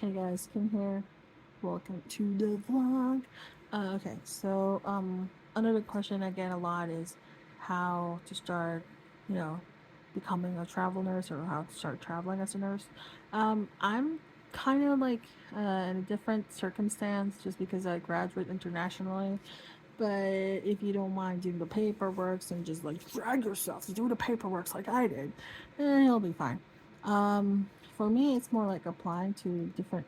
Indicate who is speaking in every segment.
Speaker 1: Hey guys, Kim here. Welcome to the vlog. Okay, so another question I get a lot is how to start, you know, becoming a travel nurse or how to start traveling as a nurse. I'm kind of like in a different circumstance just because I graduate internationally. But if you don't mind doing the paperwork and just like drag yourself to do the paperwork like I did, you'll be fine. For me, it's more like applying to different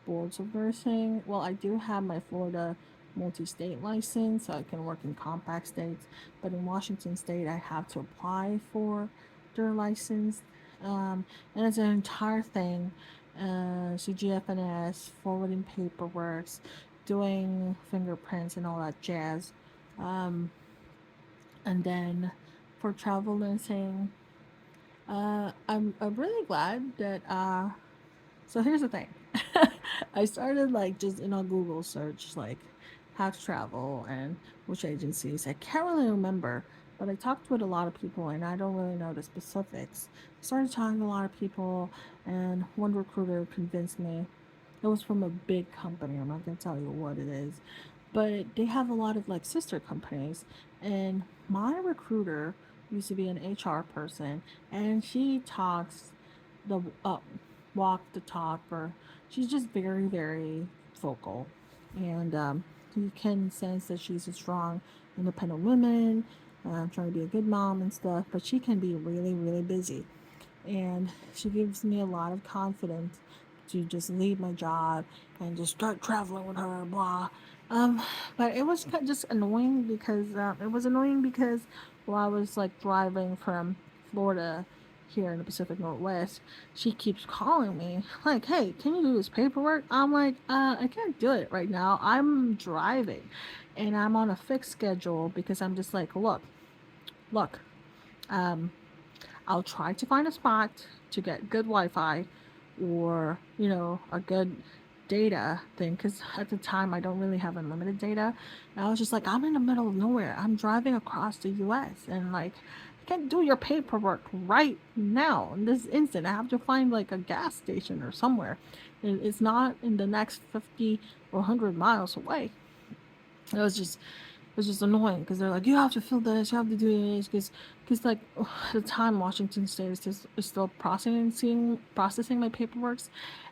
Speaker 1: boards of nursing. Well, I do have my Florida multi-state license, so I can work in compact states. But in Washington State, I have to apply for their license, and it's an entire thing. CGFNS, forwarding paperwork, doing fingerprints and all that jazz. Um, and then for travel nursing, I'm really glad that so here's the thing. I started like just in a Google search, like how to travel and which agencies. I can't really remember, but I talked with a lot of people and I don't really know the specifics. I started talking to a lot of people, and one recruiter convinced me. It was from a big company. I'm not gonna tell you what it is, but they have a lot of like sister companies. And my recruiter used to be an HR person, and she talks the walk the talk, or she's just very vocal, and you can sense that she's a strong, independent woman, trying to be a good mom and stuff. But she can be really busy, and she gives me a lot of confidence to just leave my job and just start traveling with her, blah. Um, but it was just annoying because while I was like driving from Florida here in the Pacific Northwest, she keeps calling me like, "Hey, can you do this paperwork?" I'm like, I can't do it right now. I'm driving, and I'm on a fixed schedule because I'm just like, look, um, I'll try to find a spot to get good Wi-Fi, or a good data thing, because at the time I don't really have unlimited data. And I was just like, I'm in the middle of nowhere. I'm driving across the US, and like I can't do your paperwork right now in this instant. I have to find like a gas station or somewhere. It's not in the next 50 or 100 miles away. It was just annoying because they're like, you have to fill this, you have to do this, because like at the time Washington State is still processing my paperwork,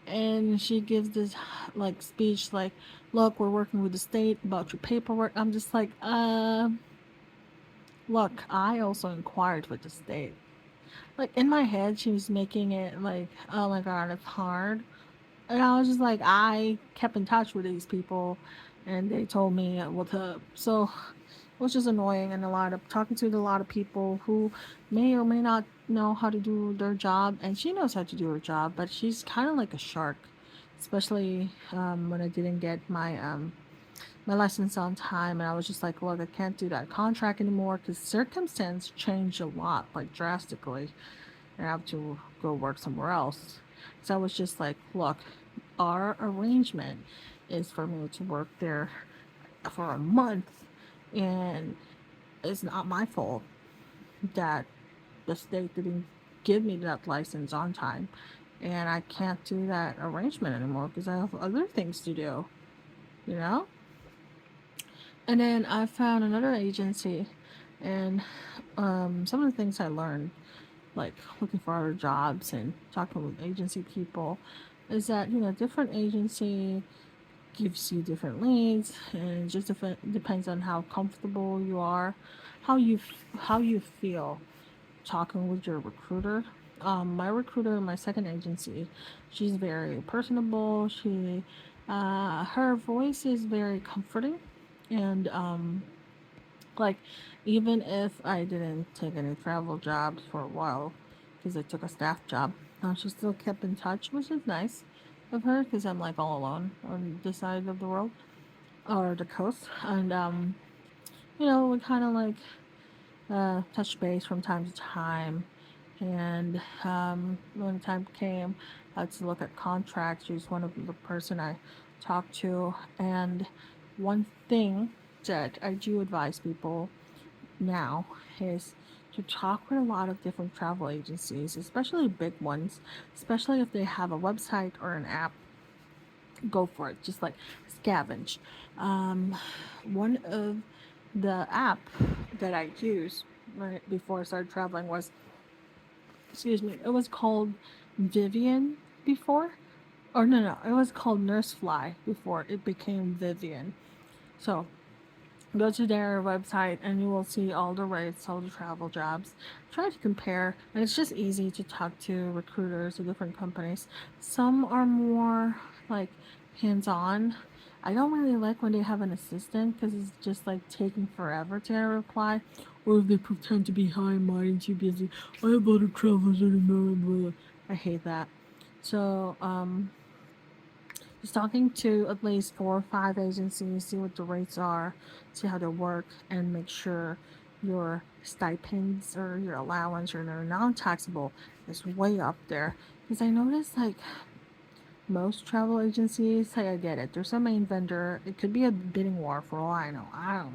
Speaker 1: and she gives this like speech like, look, we're working with the state about your paperwork. I'm just like, look, I also inquired with the state. Like in my head, she was making it like, oh my god, it's hard. And I was just like, I kept in touch with these people, and they told me what's up. So it was just annoying, and a lot of talking to a lot of people who may or may not know how to do their job, and she knows how to do her job, but she's kind of like a shark, especially when I didn't get my license on time, and I was just like, look, I can't do that contract anymore because circumstance changed a lot, like drastically, and I have to go work somewhere else. So I was just like, look, our arrangement is for me to work there for a month, and it's not my fault that the state didn't give me that license on time, and I can't do that arrangement anymore because I have other things to do, you know? And then I found another agency, and some of the things I learned, like looking for other jobs and talking with agency people, is that different agency gives you different leads, and it just depends on how comfortable you are, how you feel talking with your recruiter. My recruiter in my second agency, she's very personable. Her voice is very comforting, and like, even if I didn't take any travel jobs for a while, because I took a staff job, she still kept in touch, which is nice of her, because I'm like all alone on this side of the world, or the coast. And we kind of like touch base from time to time. And when the time came, I had to look at contracts. She was one of the person I talked to. And one thing that I do advise people now is to talk with a lot of different travel agencies, especially big ones, especially if they have a website or an app. go for it. Just like scavenge. Um, one of the app that I used right before I started traveling was, excuse me, it was called Vivian before. Or no, it was called Nursefly before it became Vivian. So go to their website and you will see all the rates, all the travel jobs. Try to compare, and it's just easy to talk to recruiters of different companies. Some are more like hands on. I don't really like when they have an assistant because it's just like taking forever to get a reply, or if they pretend to be high and mighty and too busy. I have other travelers anymore. I hate that. So, just talking to at least 4 or 5 agencies, see what the rates are, see how they work, and make sure your stipends or your allowance or your non-taxable is way up there. Because I noticed like most travel agencies, like I get it, there's a main vendor. It could be a bidding war for all I know. I don't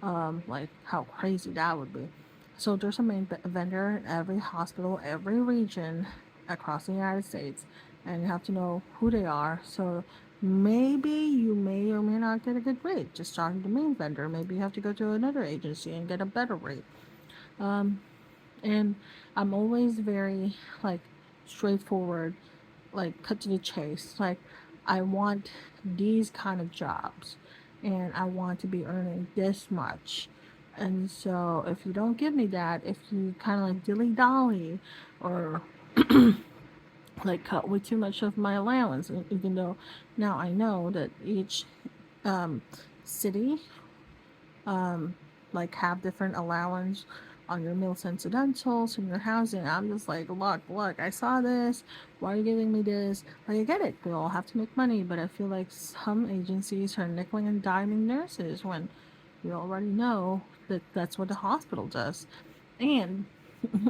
Speaker 1: know, like how crazy that would be. So there's a main vendor in every hospital, every region across the United States, and you have to know who they are. So maybe you may or may not get a good rate just talking to the main vendor. Maybe you have to go to another agency and get a better rate. Um, and I'm always very like straightforward, like cut to the chase. Like I want these kind of jobs and I want to be earning this much. And so if you don't give me that, if you kind of like dilly dally or like cut way too much of my allowance, even though now I know that each um, city um, like have different allowance on your meals and incidentals and your housing. I'm just like, look, I saw this. Why are you giving me this? Like, I get it. We all have to make money, but I feel like some agencies are nickeling and diming nurses when we already know that that's what the hospital does. And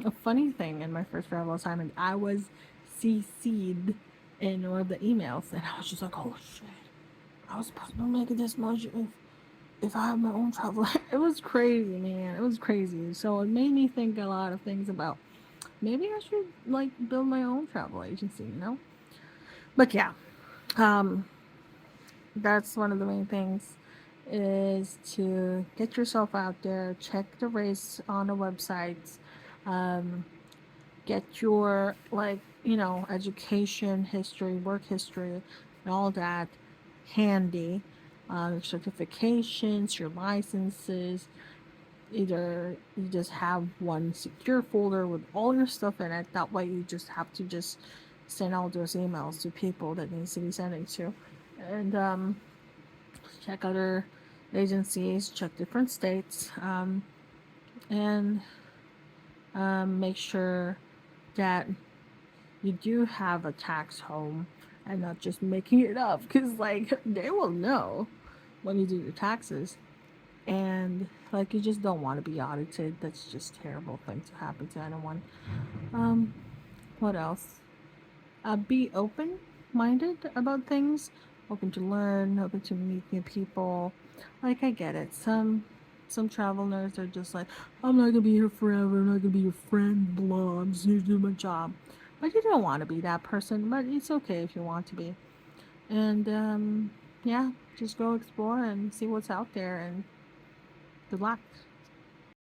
Speaker 1: a funny thing in my first travel assignment, I was CC'd in one of the emails, and I was just like, oh shit, I was supposed to be making this much if I had my own travel. It was crazy, man. It was crazy. So it made me think a lot of things about maybe I should like build my own travel agency, you know? But yeah, um, that's one of the main things is to get yourself out there, check the race on the websites, um, get your like, education history, work history, and all that handy. Your certifications, your licenses, either you just have one secure folder with all your stuff in it. That way you just have to just send all those emails to people that needs to be sending to. And check other agencies, check different states, and make sure that you do have a tax home and not just making it up, because like they will know when you do your taxes. And like you just don't want to be audited. That's just a terrible thing to happen to anyone. um what else? Be open minded about things, open to learn, open to meet new people. Like I get it, some travel nerds are just like, I'm not gonna be here forever, I'm not gonna be your friend, blah, I'm just here to do my job. But you don't want to be that person, but it's okay if you want to be. And yeah, just go explore and see what's out there, and good luck.